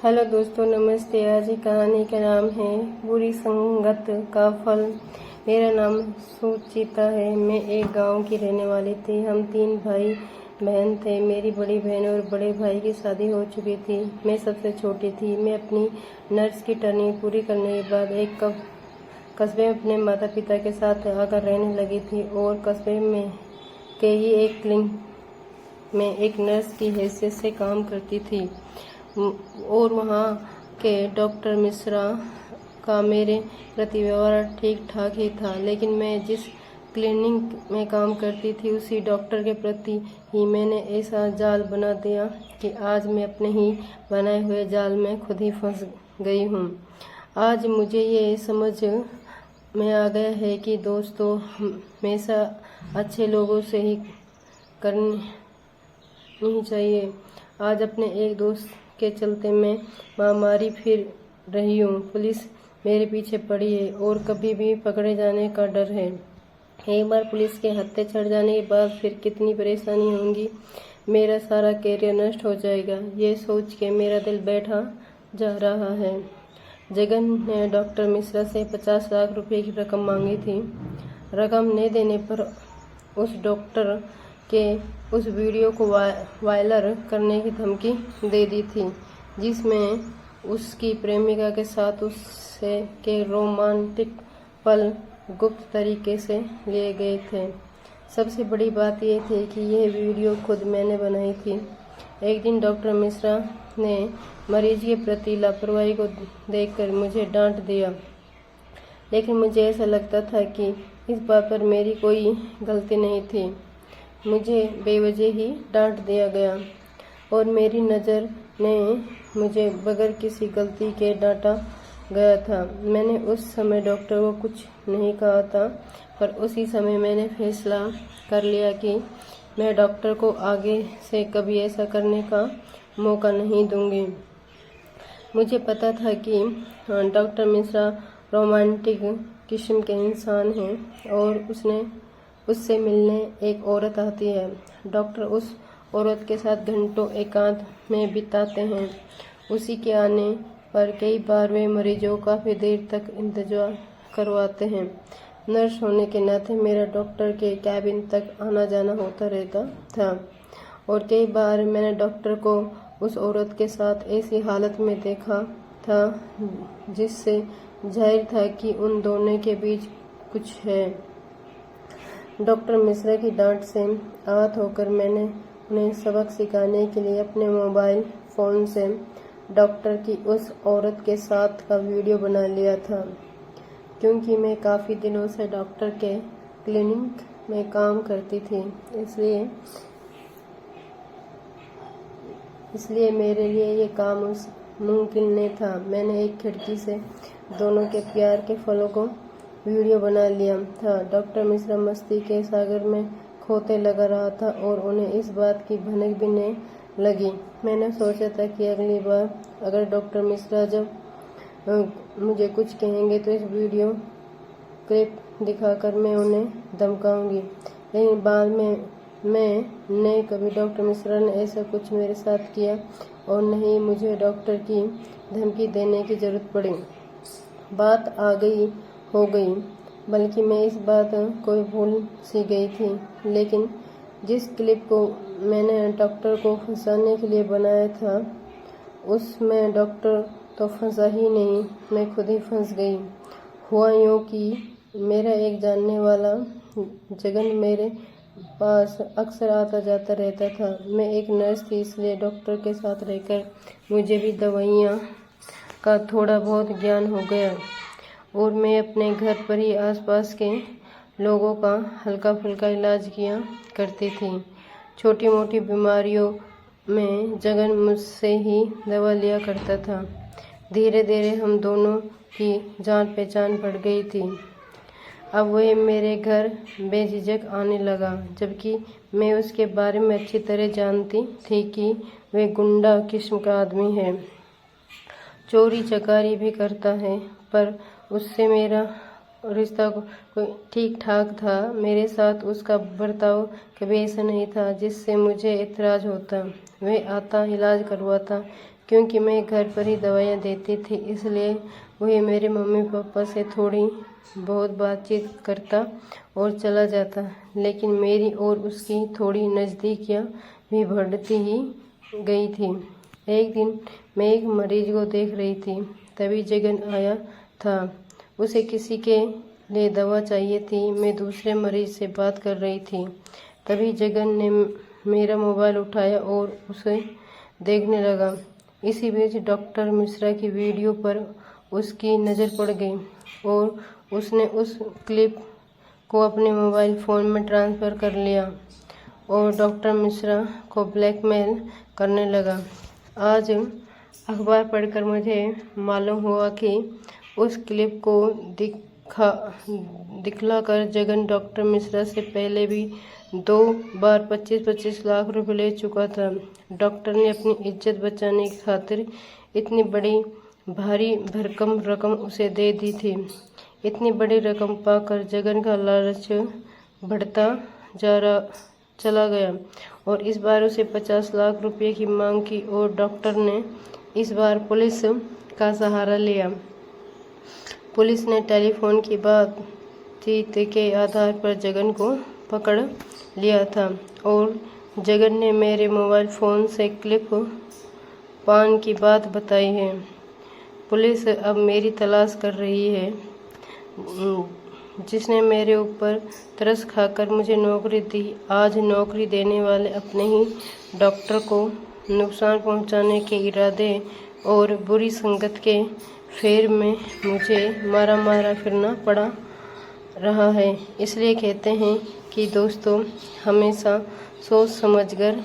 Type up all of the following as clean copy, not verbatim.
Hello दोस्तों, नमस्ते। आज की कहानी का नाम है बुरी संगत का फल। मेरा नाम सुचिता है। मैं एक गांव की रहने वाली थी। हम 3 भाई बहन थे। मेरी बड़ी बहन और बड़े भाई की शादी हो चुकी थी। मैं सबसे छोटी थी। मैं अपनी नर्स की ट्रेनिंग पूरी करने के बाद एक कस्बे में अपने माता पिता के साथ आकर रहने लगी थी और कस्बे में के ही एक क्लिनिक में एक नर्स की हैसियत से काम करती थी और वहाँ के डॉक्टर मिश्रा का मेरे प्रति व्यवहार ठीक ठाक ही था। लेकिन मैं जिस क्लिनिक में काम करती थी उसी डॉक्टर के प्रति ही मैंने ऐसा जाल बना दिया कि आज मैं अपने ही बनाए हुए जाल में खुद ही फंस गई हूँ। आज मुझे ये समझ में आ गया है कि दोस्तों हमेशा अच्छे लोगों से ही करनी चाहिए। आज अपने एक दोस्त के चलते मैं महामारी फिर रही हूँ। पुलिस मेरे पीछे पड़ी है और कभी भी पकड़े जाने का डर है। एक बार पुलिस के हत्थे चढ़ जाने के बाद फिर कितनी परेशानी होंगी। मेरा सारा कैरियर नष्ट हो जाएगा। ये सोच के मेरा दिल बैठा जा रहा है। जगन ने डॉक्टर मिश्रा से 50 लाख रुपए की रकम मांगी थी। रकम नहीं देने पर उस डॉक्टर के उस वीडियो को वायरल करने की धमकी दे दी थी जिसमें उसकी प्रेमिका के साथ उससे के रोमांटिक पल गुप्त तरीके से लिए गए थे। सबसे बड़ी बात यह थी कि यह वीडियो खुद मैंने बनाई थी। एक दिन डॉक्टर मिश्रा ने मरीज के प्रति लापरवाही को देखकर मुझे डांट दिया, लेकिन मुझे ऐसा लगता था कि इस बात पर मेरी कोई गलती नहीं थी। मुझे बेवजह ही डांट दिया गया और मेरी नज़र ने मुझे बगैर किसी गलती के डांटा गया था। मैंने उस समय डॉक्टर को कुछ नहीं कहा था, पर उसी समय मैंने फैसला कर लिया कि मैं डॉक्टर को आगे से कभी ऐसा करने का मौका नहीं दूंगी। मुझे पता था कि डॉक्टर मिश्रा रोमांटिक किस्म के इंसान हैं और उससे मिलने एक औरत आती है। डॉक्टर उस औरत के साथ घंटों एकांत में बिताते हैं। उसी के आने पर कई बार वे मरीजों को काफ़ी देर तक इंतजार करवाते हैं। नर्स होने के नाते मेरा डॉक्टर के कैबिन तक आना जाना होता रहता था और कई बार मैंने डॉक्टर को उस औरत के साथ ऐसी हालत में देखा था जिससे जाहिर था कि उन दोनों के बीच कुछ है। डॉक्टर मिश्रा की डांट से आहत होकर मैंने उन्हें सबक सिखाने के लिए अपने मोबाइल फ़ोन से डॉक्टर की उस औरत के साथ का वीडियो बना लिया था। क्योंकि मैं काफ़ी दिनों से डॉक्टर के क्लिनिक में काम करती थी, इसलिए मेरे लिए ये काम मुमकिन नहीं था। मैंने एक खिड़की से दोनों के प्यार के फलों को वीडियो बना लिया था। डॉक्टर मिश्रा मस्ती के सागर में खोते लगा रहा था और उन्हें इस बात की भनक भी नहीं लगी। मैंने सोचा था कि अगली बार अगर डॉक्टर मिश्रा जब मुझे कुछ कहेंगे तो इस वीडियो क्लिप दिखाकर मैं उन्हें धमकाऊंगी। लेकिन बाद में नहीं कभी डॉक्टर मिश्रा ने ऐसा कुछ मेरे साथ किया और नहीं मुझे डॉक्टर की धमकी देने की जरूरत पड़ी। बात हो गई, बल्कि मैं इस बात को भूल सी गई थी। लेकिन जिस क्लिप को मैंने डॉक्टर को फंसाने के लिए बनाया था उसमें डॉक्टर तो फंसा ही नहीं, मैं खुद ही फंस गई। हुआ यूँ कि मेरा एक जानने वाला जगन मेरे पास अक्सर आता जाता रहता था। मैं एक नर्स थी, इसलिए डॉक्टर के साथ रहकर मुझे भी दवाइयाँ का थोड़ा बहुत ज्ञान हो गया और मैं अपने घर पर ही आसपास के लोगों का हल्का फुल्का इलाज किया करती थी। छोटी मोटी बीमारियों में जगन मुझसे ही दवा लिया करता था। धीरे धीरे हम दोनों की जान पहचान बढ़ गई थी। अब वह मेरे घर बेझिझक आने लगा, जबकि मैं उसके बारे में अच्छी तरह जानती थी कि वह गुंडा किस्म का आदमी है। चोरी चकारी भी करता है, पर उससे मेरा रिश्ता कोई ठीक ठाक था। मेरे साथ उसका बर्ताव कभी ऐसा नहीं था जिससे मुझे एतराज़ होता। वह आता, इलाज करवाता, क्योंकि मैं घर पर ही दवाइयाँ देती थी, इसलिए वही मेरे मम्मी पापा से थोड़ी बहुत बातचीत करता और चला जाता। लेकिन मेरी और उसकी थोड़ी नज़दीकियाँ भी बढ़ती ही गई थी। एक दिन मैं एक मरीज को देख रही थी, तभी जगन आया था। उसे किसी के लिए दवा चाहिए थी। मैं दूसरे मरीज से बात कर रही थी, तभी जगन ने मेरा मोबाइल उठाया और उसे देखने लगा। इसी बीच डॉक्टर मिश्रा की वीडियो पर उसकी नज़र पड़ गई और उसने उस क्लिप को अपने मोबाइल फ़ोन में ट्रांसफ़र कर लिया और डॉक्टर मिश्रा को ब्लैकमेल करने लगा। आज अखबार पढ़कर मुझे मालूम हुआ कि उस क्लिप को दिखलाकर जगन डॉक्टर मिश्रा से पहले भी 2 बार 25-25 लाख रुपए ले चुका था। डॉक्टर ने अपनी इज्जत बचाने की खातिर इतनी बड़ी भारी भरकम रकम उसे दे दी थी। इतनी बड़ी रकम पाकर जगन का लालच बढ़ता चला गया और इस बार उसे 50 लाख रुपए की मांग की और डॉक्टर ने इस बार पुलिस का सहारा लिया। पुलिस ने टेलीफोन की बातचीत के आधार पर जगन को पकड़ लिया था और जगन ने मेरे मोबाइल फ़ोन से क्लिप पान की बात बताई है। पुलिस अब मेरी तलाश कर रही है। जिसने मेरे ऊपर तरस खाकर मुझे नौकरी दी, आज नौकरी देने वाले अपने ही डॉक्टर को नुकसान पहुंचाने के इरादे और बुरी संगत के फेर में मुझे मारा फिरना पड़ा रहा है। इसलिए कहते हैं कि दोस्तों हमेशा सोच समझ कर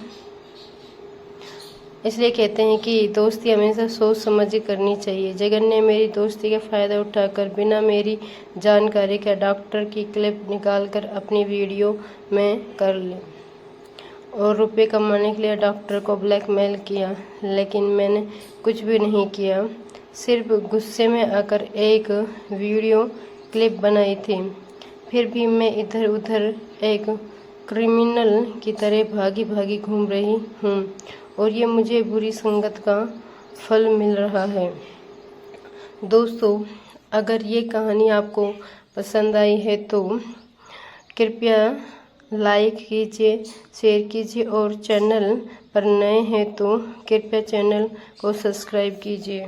करनी चाहिए। जगन ने मेरी दोस्ती का फ़ायदा उठाकर बिना मेरी जानकारी के डॉक्टर की क्लिप निकालकर अपनी वीडियो में कर ली और रुपए कमाने के लिए डॉक्टर को ब्लैकमेल किया। लेकिन मैंने कुछ भी नहीं किया, सिर्फ गुस्से में आकर एक वीडियो क्लिप बनाई थी। फिर भी मैं इधर उधर एक क्रिमिनल की तरह भागी घूम रही हूँ और ये मुझे बुरी संगत का फल मिल रहा है। दोस्तों, अगर ये कहानी आपको पसंद आई है तो कृपया लाइक कीजिए, शेयर कीजिए और चैनल पर नए हैं तो कृपया चैनल को सब्सक्राइब कीजिए।